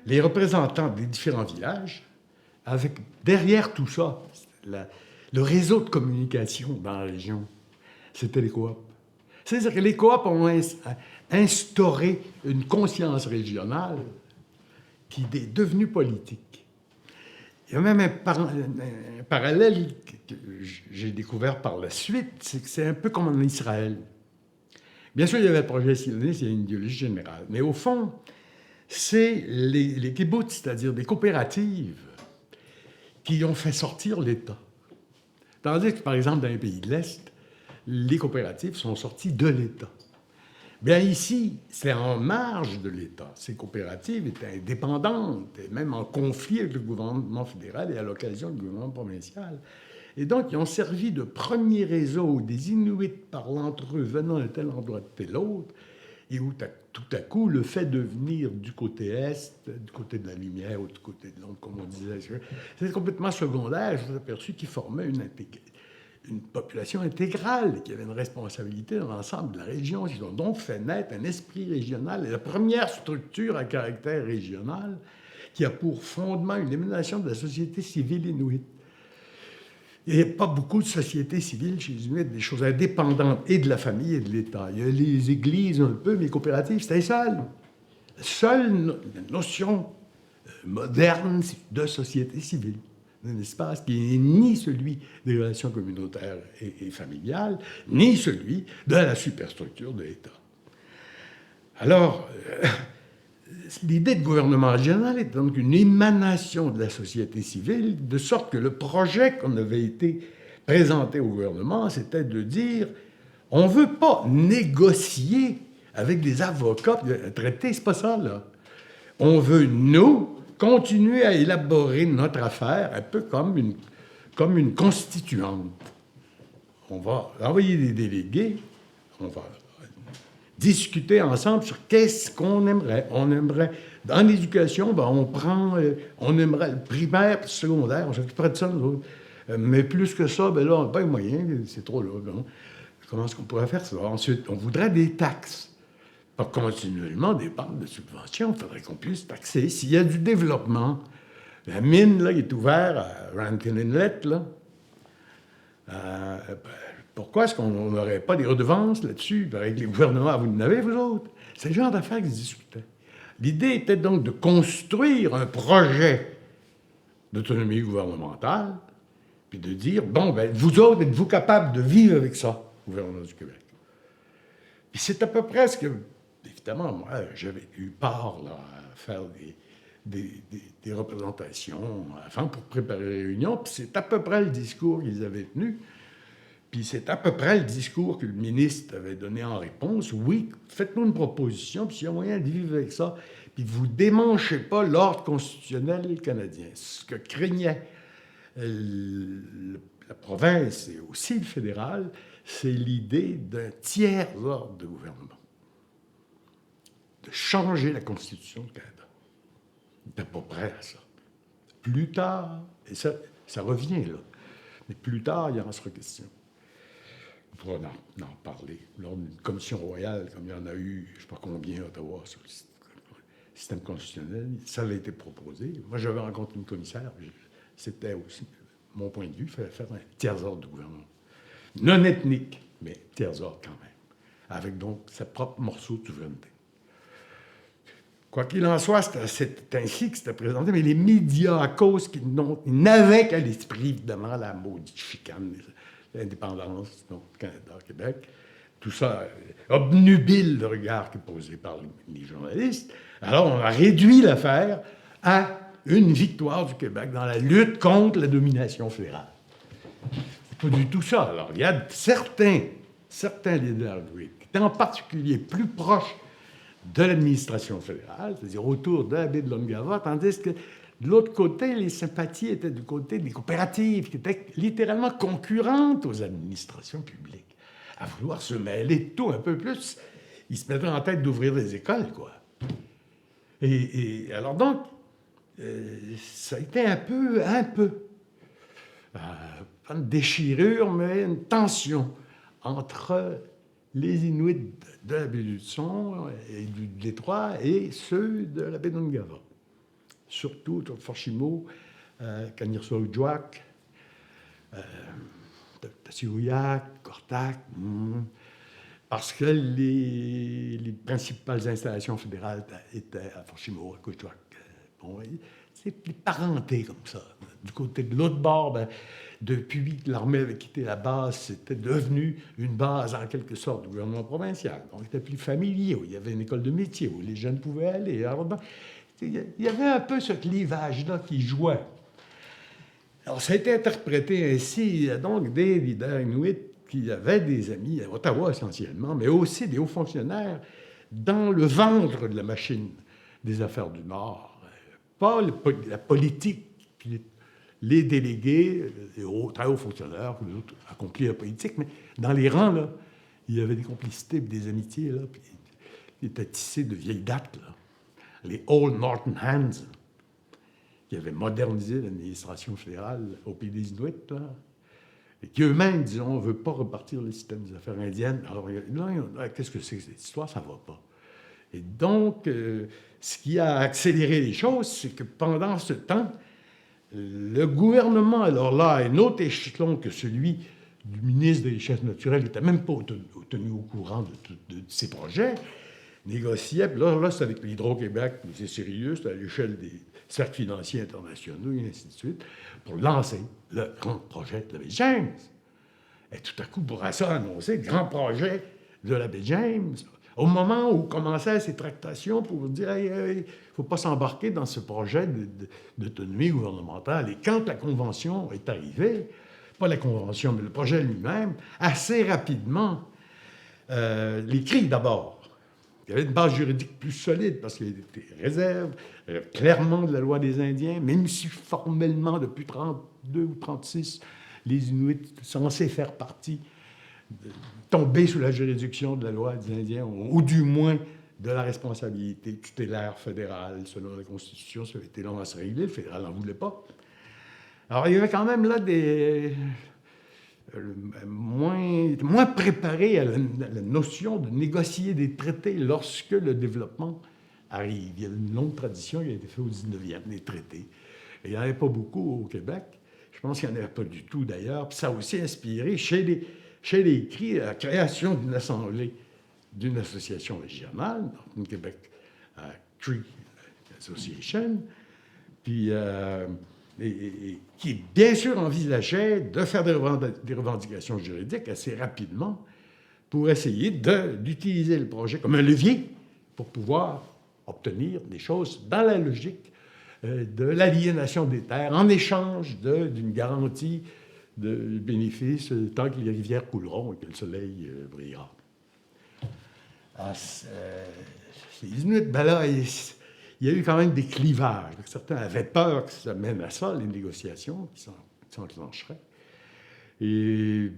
Les représentants des différents villages, avec derrière tout ça, le réseau de communication dans la région, c'était les coops. C'est-à-dire que les coops ont instauré une conscience régionale qui est devenue politique. Il y a même un parallèle que j'ai découvert par la suite, c'est que c'est un peu comme en Israël. Bien sûr, il y avait le projet sioniste, il y a une idéologie générale, mais au fond, c'est les kibbutz, c'est-à-dire des coopératives, qui ont fait sortir l'État. Tandis que, par exemple, dans les pays de l'Est, les coopératives sont sorties de l'État. Bien ici, c'est en marge de l'État. Ces coopératives étaient indépendantes, et même en conflit avec le gouvernement fédéral et à l'occasion du gouvernement provincial. Et donc, ils ont servi de premier réseau où des Inuits parlant entre eux, venant de tel endroit de tel autre, et où tout à coup, le fait de venir du côté Est, du côté de la lumière ou du côté de l'ombre, comme on disait, c'était complètement secondaire. Je me suis aperçu qu'ils formaient une population intégrale qui avait une responsabilité dans l'ensemble de la région. Ils ont donc fait naître un esprit régional. Et la première structure à caractère régional qui a pour fondement une émanation de la société civile inuite. Il n'y a pas beaucoup de sociétés civiles chez les Inuits, des choses indépendantes et de la famille et de l'État. Il y a les églises un peu, mais les coopératives, c'était seul. Seule notion moderne de société civile. Un espace qui n'est ni celui des relations communautaires et familiales, ni celui de la superstructure de l'État. Alors, l'idée de gouvernement régional est donc une émanation de la société civile, de sorte que le projet qu'on avait été présenté au gouvernement, c'était de dire on ne veut pas négocier avec des avocats, traiter, c'est pas ça, là. On veut, nous, continuer à élaborer notre affaire un peu comme une constituante. On va envoyer des délégués, on va discuter ensemble sur qu'est-ce qu'on aimerait. On aimerait, dans l'éducation, ben on aimerait le primaire et le secondaire, on s'occuperait de ça, nous autres. Mais plus que ça, ben là, on n'a pas les moyens, c'est trop là. Bon. Comment est-ce qu'on pourrait faire ça? Ensuite, on voudrait des taxes. Pas continuellement des banques de subventions, il faudrait qu'on puisse taxer. S'il y a du développement, la mine, là, est ouverte à Rankin Inlet, là. Pourquoi est-ce qu'on n'aurait pas des redevances là-dessus? Avec les gouvernements, vous en avez, vous autres? C'est le genre d'affaires qui se discutaient. L'idée était donc de construire un projet d'autonomie gouvernementale, puis de dire, bon, ben, vous autres, êtes-vous capables de vivre avec ça, gouvernement du Québec? Puis c'est à peu près ce que, évidemment, moi, j'avais eu part là, à faire des représentations avant pour préparer les réunions, puis c'est à peu près le discours qu'ils avaient tenu. Puis c'est à peu près le discours que le ministre avait donné en réponse. Oui, faites-nous une proposition, puis s'il y a moyen de vivre avec ça, puis vous ne démanchez pas l'ordre constitutionnel canadien. Ce que craignait la province et aussi le fédéral, c'est l'idée d'un tiers ordre de gouvernement. De changer la Constitution du Canada. Il n'était pas prêt à ça. Plus tard, et ça revient là, mais plus tard, il y en sera question. On pourra en parler lors d'une commission royale, comme il y en a eu, je ne sais pas combien à Ottawa, sur le système constitutionnel. Ça avait été proposé. Moi, j'avais rencontré une commissaire. C'était aussi mon point de vue, faire un tiers-ordre de gouvernement. Non ethnique, mais tiers-ordre quand même. Avec donc sa propre morceau de souveraineté. Quoi qu'il en soit, c'est ainsi que c'était présenté, mais les médias, à cause qu'ils n'avaient qu'à l'esprit, évidemment, la maudite chicane, l'indépendance, donc Canada, Québec, tout ça obnubile le regard qui est posé par les journalistes. Alors, on a réduit l'affaire à une victoire du Québec dans la lutte contre la domination fédérale. C'est pas du tout ça. Alors, il y a certains leaders qui étaient en particulier plus proches de l'administration fédérale, c'est-à-dire autour de la baie de l'Ongava, tandis que de l'autre côté, les sympathies étaient du côté des coopératives, qui étaient littéralement concurrentes aux administrations publiques. À vouloir se mêler de tout un peu plus, ils se mettaient en tête d'ouvrir des écoles, quoi. Et alors donc, ça a été un peu, pas une déchirure, mais une tension entre les Inuits de la baie d'Hudson et du détroit et ceux de la baie d'Ungava. Surtout Fort Chimo, Kanirsuaq, Tassiouiak, Cortac, parce que les principales installations fédérales étaient à Fort Chimo, à Couchouac. Bon, c'est des parentés comme ça. Du côté de l'autre bord, depuis que l'armée avait quitté la base, c'était devenu une base en quelque sorte du gouvernement provincial. Donc, c'était plus familier, où il y avait une école de métier, où les jeunes pouvaient aller. Alors, il y avait un peu ce clivage-là qui jouait. Alors, ça a été interprété ainsi, donc des leaders inuits qui avaient des amis à Ottawa essentiellement, mais aussi des hauts fonctionnaires dans le ventre de la machine des affaires du Nord. Pas la politique, les délégués, les très hauts fonctionnaires, les autres accomplis la politique, mais dans les rangs, là, il y avait des complicités et des amitiés là, puis, qui étaient tissées de vieilles dates. Là. Les Old Northern Hands, qui avaient modernisé l'administration fédérale au pays des Inuits, là, et qui eux-mêmes disaient on ne veut pas repartir le système des affaires indiennes. Alors, là, qu'est-ce que c'est que cette histoire? Ça ne va pas. Et donc, ce qui a accéléré les choses, c'est que pendant ce temps, le gouvernement, alors là, à un autre échelon que celui du ministre des Richesses naturelles, n'était même pas tenu au courant de ces projets, négociait. Puis là c'est avec l'Hydro-Québec, c'est sérieux, c'est à l'échelle des cercles financiers internationaux, et ainsi de suite, pour lancer le grand projet de la baie James. Et tout à coup, Bourassa a annoncé le grand projet de la baie James, au moment où commençaient ces tractations pour dire il ne faut pas s'embarquer dans ce projet d'autonomie gouvernementale. Et quand la Convention est arrivée, pas la Convention, mais le projet lui-même, assez rapidement, les cris d'abord. Il y avait une base juridique plus solide parce qu'il y avait des réserves, clairement de la loi des Indiens, même si formellement, depuis 32 ou 36, les Inuits censés faire partie tomber sous la juridiction de la loi des Indiens, ou du moins de la responsabilité tutélaire fédérale, selon la Constitution. Ça avait été long à se régler, le fédéral n'en voulait pas. Alors, il y avait quand même là des... moins préparés à la notion de négocier des traités lorsque le développement arrive. Il y a une longue tradition qui a été faite au 19e, des traités. Et il n'y en avait pas beaucoup au Québec. Je pense qu'il n'y en avait pas du tout, d'ailleurs. Puis ça a aussi inspiré chez les CRI la création d'une assemblée, d'une association régionale, donc Québec Cree Association, puis qui, bien sûr, envisageait de faire des revendications juridiques assez rapidement pour essayer d'utiliser le projet comme un levier pour pouvoir obtenir des choses dans la logique de l'aliénation des terres en échange d'une garantie de bénéfices tant que les rivières couleront et que le soleil brillera. Les Inuits, ben là, il y a eu quand même des clivages. Certains avaient peur que ça mène à ça, les négociations qui s'enclencheraient. Et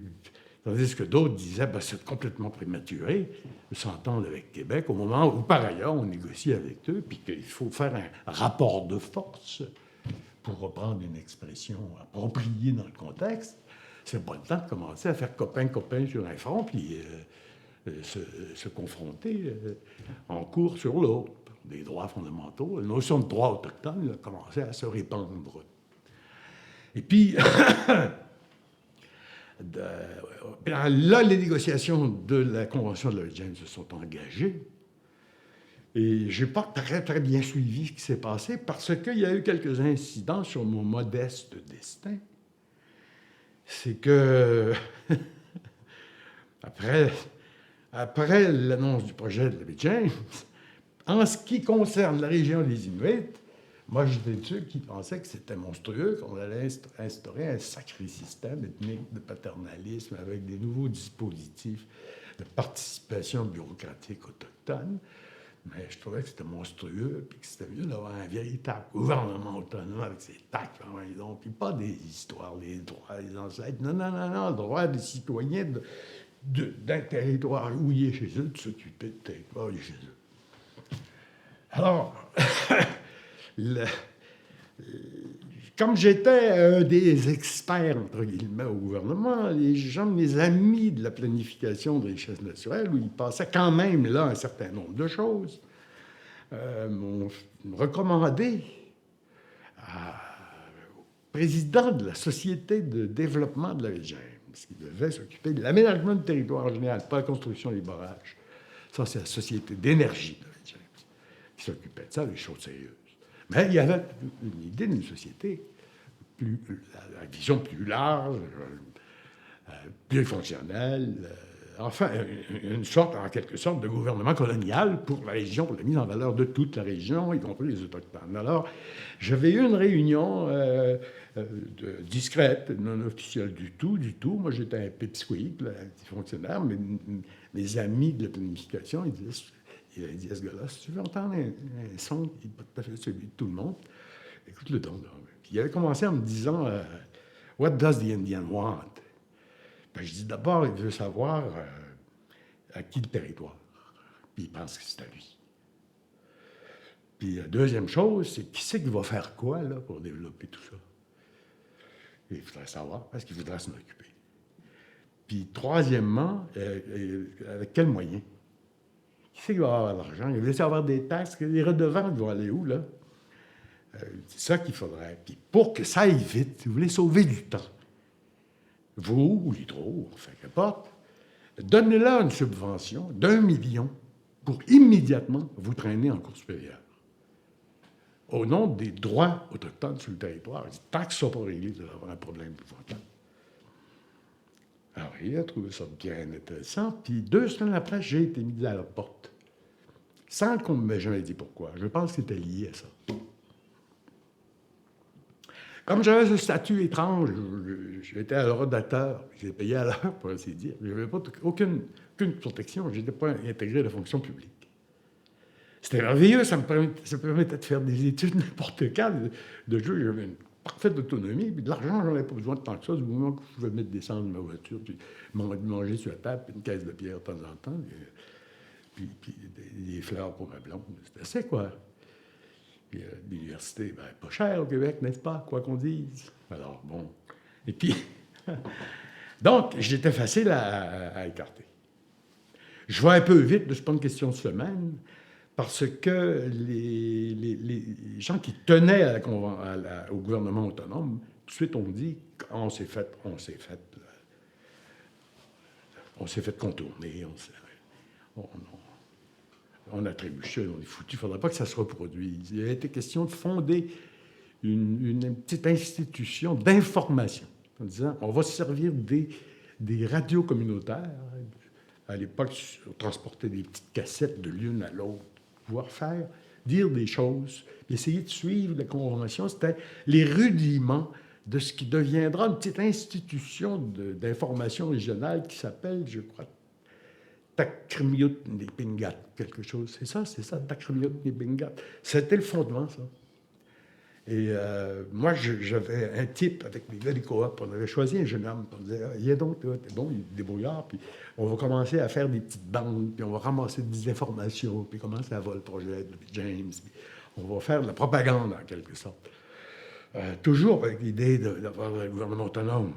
tandis que d'autres disaient ben, c'est complètement prématuré de s'entendre avec Québec au moment où, par ailleurs, on négocie avec eux, puis qu'il faut faire un rapport de force, pour reprendre une expression appropriée dans le contexte. C'est pas le temps de commencer à faire copain-copain sur un front, puis se confronter en cours sur l'autre. Des droits fondamentaux. La notion de droit autochtone a commencé à se répandre. Et puis, là, les négociations de la Convention de la baie James se sont engagées. Et je n'ai pas très bien suivi ce qui s'est passé parce qu'il y a eu quelques incidents sur mon modeste destin. C'est que, après l'annonce du projet de la baie James, en ce qui concerne la région des Inuits, moi, j'étais de ceux qui pensaient que c'était monstrueux, qu'on allait instaurer un sacré système ethnique de paternalisme avec des nouveaux dispositifs de participation bureaucratique autochtone. Mais je trouvais que c'était monstrueux, puis que c'était mieux d'avoir un véritable gouvernement autonome avec ses taxes, puis pas des histoires, les droits des ancêtres. Non, le droit des citoyens d'un territoire où il est chez eux, de s'occuper du territoire où il est chez eux. Alors, le- comme j'étais un des experts, entre guillemets, au gouvernement, les gens, mes amis de la planification de richesse naturelle, où ils passaient quand même là un certain nombre de choses, m'ont recommandé au président de la Société de développement de la ville James, qui devait s'occuper de l'aménagement du territoire en général, pas la construction des barrages. Ça, c'est la Société d'énergie de la ville James qui s'occupait de ça, des choses sérieuses. Mais il y avait une idée d'une société, la vision plus large, plus fonctionnelle, enfin, en quelque sorte, de gouvernement colonial pour la région, pour la mise en valeur de toute la région, y compris les Autochtones. Alors, j'avais eu une réunion discrète, non officielle du tout. Moi, j'étais un pipsqueak, un petit fonctionnaire, mais mes amis de la planification, ils disaient à ce gars-là, si tu veux entendre un son qui n'est pas tout à fait celui de tout le monde, écoute-le donc. Puis il avait commencé en me disant What does the Indian want? Ben, je dis d'abord, il veut savoir à qui le territoire. Puis il pense que c'est à lui. Puis la deuxième chose, c'est qui c'est qui va faire quoi là, pour développer tout ça? Et il faudrait savoir, parce qu'il voudrait s'en occuper. Puis troisièmement, avec quels moyens? Qui c'est qui va avoir l'argent? Il veut avoir des taxes, les redevances vont aller où, là? C'est ça qu'il faudrait. Puis pour que ça aille vite, si vous voulez sauver du temps, vous ou l'hydro, enfin, qu'importe, donnez-leur une subvention d'1 million pour immédiatement vous traîner en cours supérieure. Au nom des droits autochtones sur le territoire. Tant que ça n'est pas réglé, vous allez avoir un problème épouvantable. Alors, il a trouvé ça bien intéressant. Puis 2 semaines après, j'ai été mis à la porte. Sans qu'on ne m'ait jamais dit pourquoi. Je pense que c'était lié à ça. Comme j'avais ce statut étrange, j'étais à l'ordinateur, j'ai payé à l'heure, pour ainsi dire. Je n'avais pas aucune protection, je n'étais pas intégré à la fonction publique. C'était merveilleux, ça me permettait de faire des études n'importe quand, de jeu, j'avais une parfaite autonomie, puis de l'argent, j'en avais pas besoin de tant que ça, du moment que je pouvais mettre descendre de ma voiture, puis manger sur la table, puis une caisse de bière de temps en temps, puis des fleurs pour ma blonde. C'était assez, quoi. Puis l'université, ben, pas cher au Québec, n'est-ce pas, quoi qu'on dise. Alors, bon. Et puis, donc, j'étais facile à écarter. Je vais un peu vite, c'est pas une question de semaine, parce que les gens qui tenaient au gouvernement autonome, tout de suite, on dit qu'on s'est fait contourner, on a trébuché, on est foutu, il ne faudrait pas que ça se reproduise. Il a été question de fonder une petite institution d'information, en disant on va se servir des radios communautaires. À l'époque, on transportait des petites cassettes de l'une à l'autre, pouvoir dire des choses, essayer de suivre la convention. C'était les rudiments de ce qui deviendra une petite institution d'information régionale qui s'appelle, je crois, Takrimiut Nipingat, quelque chose. C'est ça, Takrimiut Nipingat. C'était le fondement, ça. Et moi, j'avais un type avec mes gars des coop. On avait choisi un jeune homme. On disait, il est donc, t'es bon, il est débrouillard. Puis on va commencer à faire des petites bandes, puis on va ramasser des informations, puis commencer à voir le projet de James. Puis on va faire de la propagande, en quelque sorte. Toujours avec l'idée d'avoir un gouvernement autonome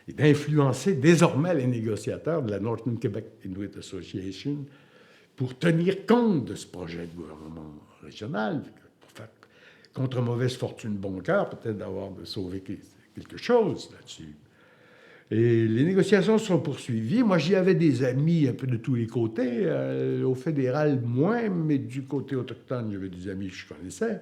et d'influencer désormais les négociateurs de la Northern Quebec Inuit Association pour tenir compte de ce projet de gouvernement régional, pour faire, contre mauvaise fortune, bon cœur, peut-être d'avoir de sauver quelque chose là-dessus. Et les négociations se sont poursuivies. Moi, j'y avais des amis un peu de tous les côtés. Au fédéral, moins, mais du côté autochtone, j'avais des amis que je connaissais,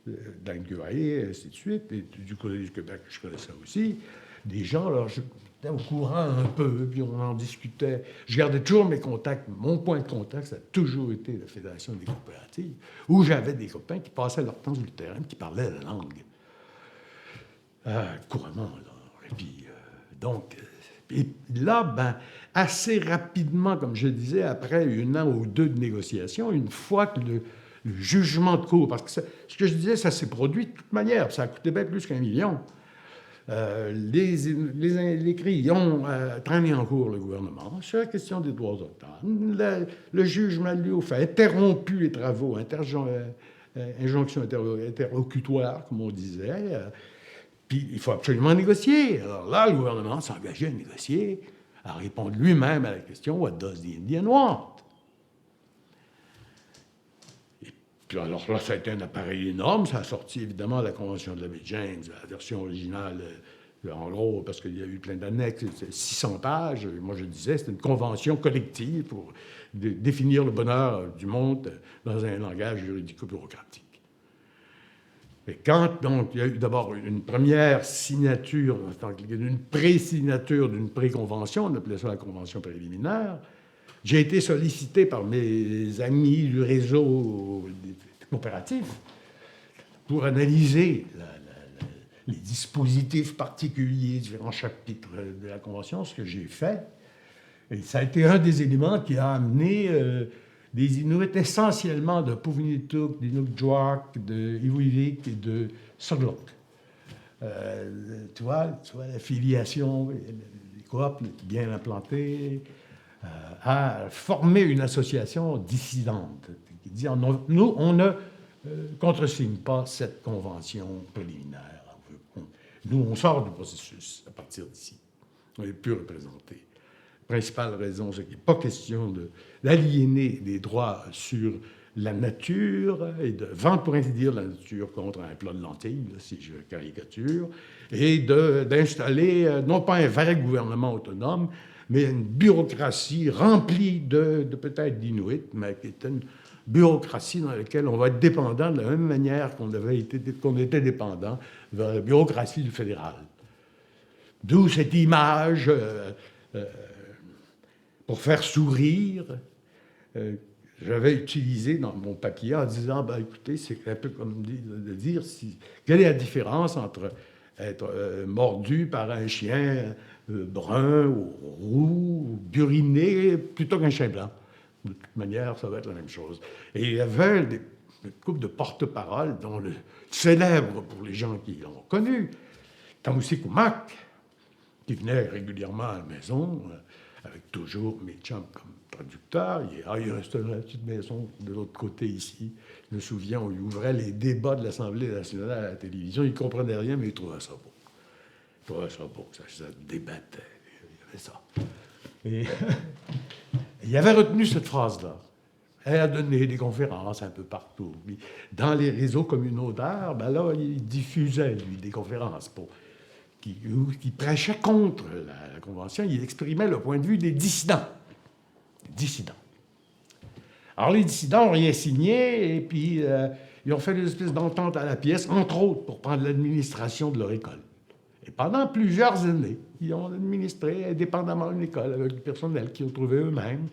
dans le Guaïe, ainsi de suite. Et du côté du Québec, je connaissais aussi. Des gens, alors j'étais au courant un peu, puis on en discutait. Je gardais toujours mes contacts. Mon point de contact, ça a toujours été la Fédération des coopératives, où j'avais des copains qui passaient leur temps sur le terrain, qui parlaient la langue. Couramment, alors. Et puis, donc, et là, ben, assez rapidement, comme je disais, après 1 an ou 2 de négociations, une fois que le jugement de cour, parce que ce que je disais, ça s'est produit de toute manière, ça a coûté bien plus qu'1 million. les CRI ont traîné en cours le gouvernement sur la question des droits autochtones. Le juge Maliouf a interrompu les travaux, injonction interlocutoire, comme on disait. Puis il faut absolument négocier. Alors là, le gouvernement s'est engagé à négocier, à répondre lui-même à la question « What does the Indian want ?» Puis alors là, ça a été un appareil énorme. Ça a sorti évidemment la Convention de la baie James, la version originale, en gros, parce qu'il y a eu plein d'annexes, 600 pages. Moi, je disais, c'était une convention collective pour définir le bonheur du monde dans un langage juridico-bureaucratique. Et quand, donc, il y a eu d'abord une première signature, une pré-signature d'une pré-convention, on appelait ça la convention préliminaire, j'ai été sollicité par mes amis du réseau coopératif pour analyser les dispositifs particuliers, différents chapitres de la convention, ce que j'ai fait. Et ça a été un des éléments qui a amené des Inuits essentiellement de Puvnituk, d'Inukjuak, de Iwivik et de Soglok. Tu vois, la filiation, les coops bien implantées, a formé une association dissidente qui dit nous, on ne contresigne pas cette convention préliminaire. Nous, on sort du processus à partir d'ici. On n'est plus représenté. La principale raison, c'est qu'il n'est pas question d'aliéner des droits sur la nature et de vendre, pour ainsi dire, la nature contre un plat de lentilles, là, si je caricature, et d'installer non pas un vrai gouvernement autonome, mais une bureaucratie remplie de peut-être d'Inuits, mais qui est une bureaucratie dans laquelle on va être dépendant de la même manière qu'on était dépendant de la bureaucratie du fédéral. D'où cette image, pour faire sourire, j'avais utilisé dans mon papier en disant, ben, écoutez, c'est un peu comme de dire quelle est la différence entre être mordu par un chien brun ou roux ou buriné plutôt qu'un chien blanc. De toute manière, ça va être la même chose. Et il y avait une couple de porte-parole, dont le célèbre pour les gens qui l'ont connu, Tamoussi Koumak, qui venait régulièrement à la maison, avec toujours mes chums comme traducteurs. Il restait une petite maison de l'autre côté ici. Je me souviens, on lui ouvrait les débats de l'Assemblée nationale à la télévision. Il ne comprenait rien, mais il trouvait ça beau. Il trouvait ça beau, ça débattait. Il y avait ça. Et il avait retenu cette phrase-là. Elle a donné des conférences un peu partout. Dans les réseaux communautaires, ben là, il diffusait, lui, des conférences qui prêchait contre la Convention. Il exprimait le point de vue des dissidents. Alors, les dissidents n'ont rien signé, et puis ils ont fait des espèces d'entente à la pièce, entre autres, pour prendre l'administration de leur école. Et pendant plusieurs années, ils ont administré indépendamment une école avec du personnel qu'ils ont trouvé eux-mêmes.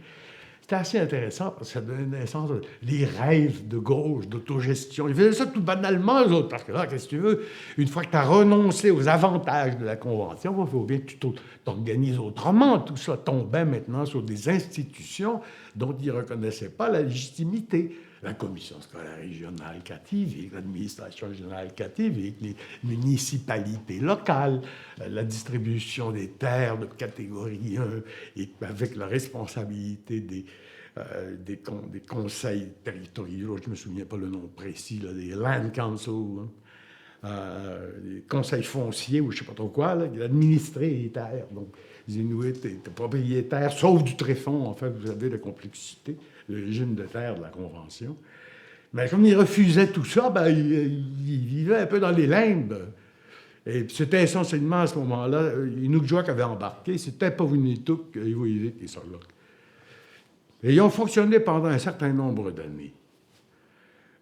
C'était assez intéressant parce que ça donnait naissance à des rêves de gauche, d'autogestion. Ils faisaient ça tout banalement, eux autres, parce que là, qu'est-ce que tu veux? Une fois que tu as renoncé aux avantages de la Convention, il faut bien que tu t'organises autrement. Tout ça tombait maintenant sur des institutions dont ils ne reconnaissaient pas la légitimité. La commission scolaire régionale catholique, l'administration régionale catholique, les municipalités locales, la distribution des terres de catégorie 1, et avec la responsabilité des conseils territoriaux, je ne me souviens pas le nom précis, là, des land council, les conseils fonciers ou je ne sais pas trop quoi, administrer les terres. Donc, les Inuits étaient propriétaires, sauf du tréfonds, en fait, vous avez la complexité, le régime de terre de la Convention. Mais comme ils refusaient tout ça, ben, ils vivaient un peu dans les limbes. Et c'était essentiellement à ce moment-là, Inukjuak avait embarqué, c'était Puvnituk, Iwivik et Soglok. Et ils ont fonctionné pendant un certain nombre d'années.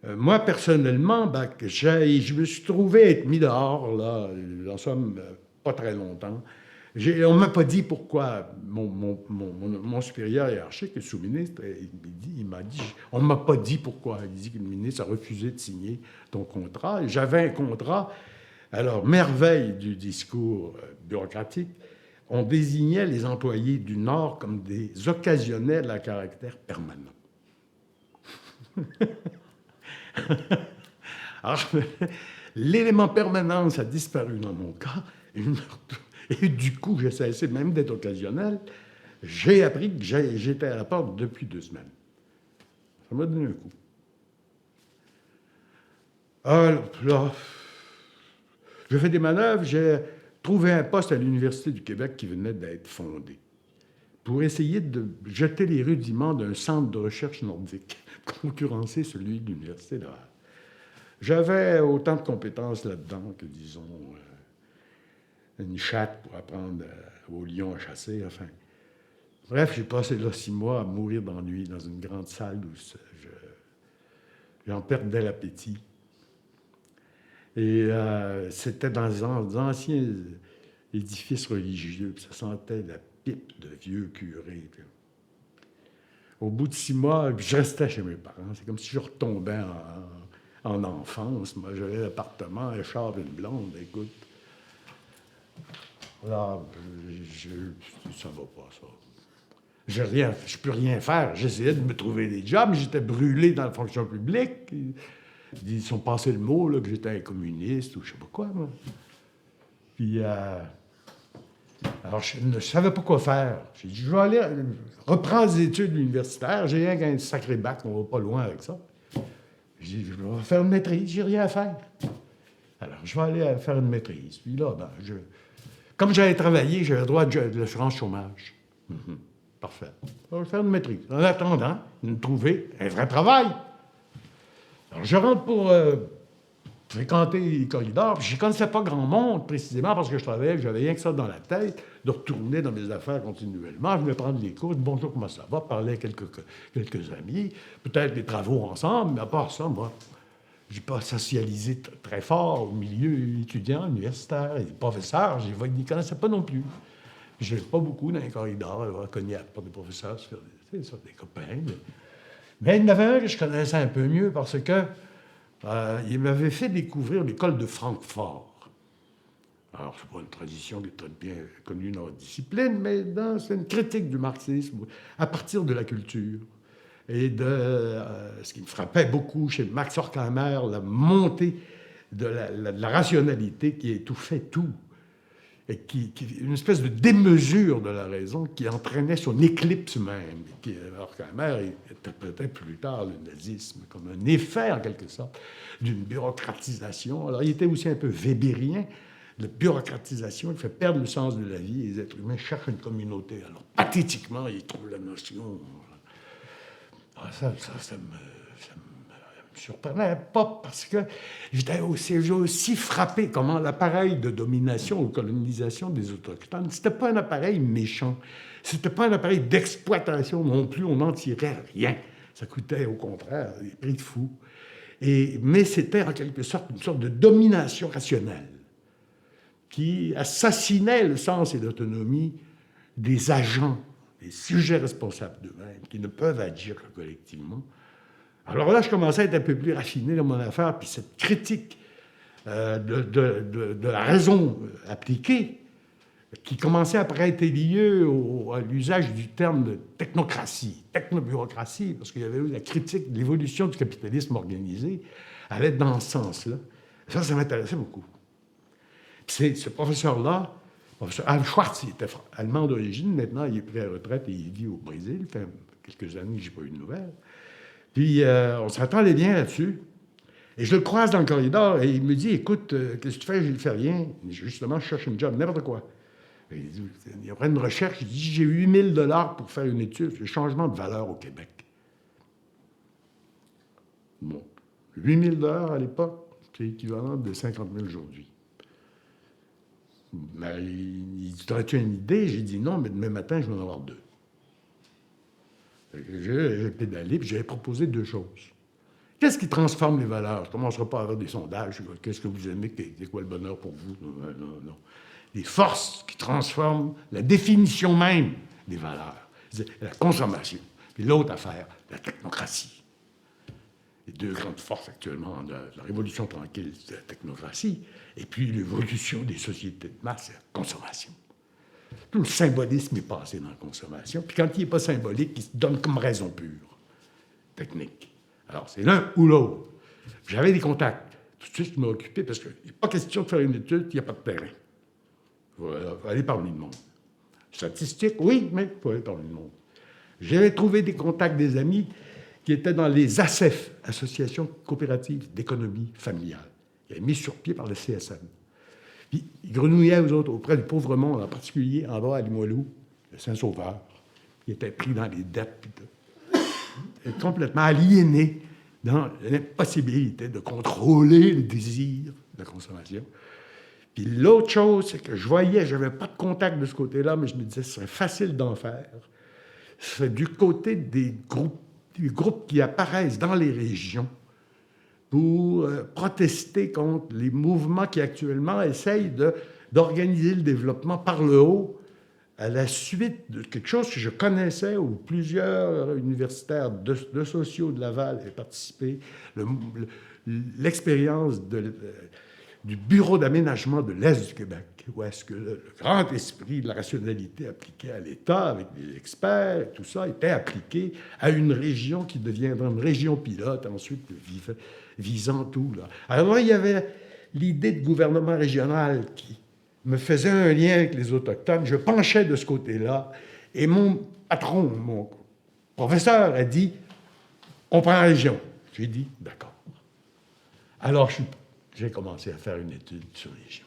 Moi, personnellement, ben, je me suis trouvé être mis dehors, là, en somme, pas très longtemps. On ne m'a pas dit pourquoi. Mon supérieur hiérarchique, le sous-ministre, il m'a dit, on ne m'a pas dit pourquoi. Il dit que le ministre a refusé de signer ton contrat. Et j'avais un contrat. Alors, merveille du discours bureaucratique, on désignait les employés du Nord comme des occasionnels à caractère permanent. Alors, l'élément permanence a disparu dans mon cas, Et du coup, j'ai cessé même d'être occasionnel. J'ai appris que j'étais à la porte depuis 2 semaines. Ça m'a donné un coup. Alors là, j'ai fait des manœuvres, j'ai trouvé un poste à l'Université du Québec qui venait d'être fondé pour essayer de jeter les rudiments d'un centre de recherche nordique, concurrencer celui de l'Université Laval. J'avais autant de compétences là-dedans que, disons, une chatte pour apprendre aux lions à chasser, enfin. Bref, j'ai passé là 6 mois à mourir d'ennui dans une grande salle où j'en perdais l'appétit. Et c'était dans des anciens édifices religieux, puis ça sentait la pipe de vieux curés. Puis. Au bout de 6 mois, je restais chez mes parents. C'est comme si je retombais en enfance. Moi, j'avais l'appartement, un char et une blonde, écoute. Là, ça va pas, ça. Je ne peux rien faire. J'essayais de me trouver des jobs, mais j'étais brûlé dans la fonction publique. Ils sont passés le mot là, que j'étais un communiste ou je ne sais pas quoi, moi. Puis, alors, je ne savais pas quoi faire. J'ai dit, je vais aller reprendre les études universitaires. J'ai rien qu'un sacré bac, on va pas loin avec ça. J'ai dit, je vais faire une maîtrise, j'ai rien à faire. Alors, je vais aller faire une maîtrise. Puis là, comme j'avais travaillé, j'avais le droit de l'assurance chômage. Parfait. Je vais faire une maîtrise. En attendant, de trouver un vrai travail. Alors, je rentre pour fréquenter les corridors. Puis je ne connaissais pas grand monde, précisément parce que je travaillais, j'avais rien que ça dans la tête, de retourner dans mes affaires continuellement. Je venais prendre les cours, bonjour, comment ça va, parler à quelques amis, peut-être des travaux ensemble, mais à part ça, moi, je n'ai pas socialisé très fort au milieu étudiant, universitaire, et les professeurs, je ne les connaissais pas non plus. Je n'ai pas beaucoup dans les corridors, cogné à la porte des professeurs, se faire des copains. Mais il y en avait un que je connaissais un peu mieux parce que il m'avait fait découvrir l'école de Francfort. Alors, c'est pas une tradition qui est très bien connue dans la discipline, mais c'est une critique du marxisme à partir de la culture. Et de ce qui me frappait beaucoup chez Max Horkheimer, la montée de la rationalité qui étouffait tout. Et une espèce de démesure de la raison qui entraînait son éclipse même. Horkheimer interprétait plus tard le nazisme comme un effet, en quelque sorte, d'une bureaucratisation. Alors, il était aussi un peu wébérien. La bureaucratisation, il fait perdre le sens de la vie. Les êtres humains cherchent une communauté. Alors, pathétiquement, ils trouvent la notion. Alors, ça me surprenait pas parce que j'ai aussi frappé comment l'appareil de domination ou colonisation des Autochtones, c'était pas un appareil méchant, c'était pas un appareil d'exploitation non plus, on n'en tirait rien. Ça coûtait au contraire des prix de fou. Mais c'était en quelque sorte une sorte de domination rationnelle qui assassinait le sens et l'autonomie des agents, des sujets responsables d'eux-mêmes, qui ne peuvent agir que collectivement. Alors là, je commençais à être un peu plus raffiné dans mon affaire, puis cette critique de la raison appliquée, qui commençait à prêter lieu à l'usage du terme de technocratie, technobureaucratie, parce qu'il y avait eu la critique de l'évolution du capitalisme organisé, allait dans ce sens-là. Ça m'intéressait beaucoup. Puis ce professeur-là, professeur Al Schwartz, il était allemand d'origine, maintenant il est pris à la retraite et il vit au Brésil, ça fait quelques années que je n'ai pas eu de nouvelles. Puis, on s'entendait bien là-dessus. Et je le croise dans le corridor et il me dit, écoute, qu'est-ce que tu fais? Je ne fais rien. Justement, je cherche une job, n'importe quoi. Et il y a une recherche, il dit, j'ai 8 000 $ pour faire une étude sur le changement de valeur au Québec. Bon, 8 000 $ à l'époque, c'est équivalent de 50 000 aujourd'hui. Ben, il dit, aurais-tu une idée? J'ai dit non, mais demain matin, je vais en avoir 2. J'ai pédalé, puis j'avais proposé 2 choses. Qu'est-ce qui transforme les valeurs? Je ne commencerai pas à avoir des sondages. Qu'est-ce que vous aimez? C'est quoi le bonheur pour vous? Non. Les forces qui transforment la définition même des valeurs. La consommation. Puis l'autre affaire, la technocratie. Les 2 grandes forces actuellement de la révolution tranquille, c'est la technocratie. Et puis l'évolution des sociétés de masse, c'est la consommation. Tout le symbolisme est passé dans la consommation. Puis quand il n'est pas symbolique, il se donne comme raison pure, technique. Alors, c'est l'un ou l'autre. J'avais des contacts. Tout de suite, je m'ai occupé parce qu'il n'est pas question de faire une étude, il n'y a pas de terrain. faut aller parmi le monde. Statistique, oui, mais il faut aller parmi le monde. J'avais trouvé des contacts, des amis qui étaient dans les ACEF, Associations coopératives d'économie familiale. Ils avaient mis sur pied par le CSM. Puis ils grenouillaient aux autres, auprès du pauvre monde, en particulier en bas à Limoilou, le Saint-Sauveur. Ils étaient pris dans les dettes, puis complètement aliénés dans l'impossibilité de contrôler le désir de consommation. Puis l'autre chose, c'est que je voyais, je n'avais pas de contact de ce côté-là, mais je me disais, ce serait facile d'en faire. C'est du côté des groupes qui apparaissent dans les régions pour protester contre les mouvements qui actuellement essayent d'organiser le développement par le haut à la suite de quelque chose que je connaissais, où plusieurs universitaires de sociaux de Laval avaient participé, l'expérience du Bureau d'aménagement de l'Est du Québec, où est-ce que le grand esprit de la rationalité appliqué à l'État, avec des experts et tout ça, était appliqué à une région qui deviendra une région pilote, ensuite visant tout. Là. Alors, il y avait l'idée de gouvernement régional qui me faisait un lien avec les Autochtones. Je penchais de ce côté-là, et mon patron, mon professeur, a dit « On prend la région ». J'ai dit « D'accord ». Alors, j'ai commencé à faire une étude sur les régions.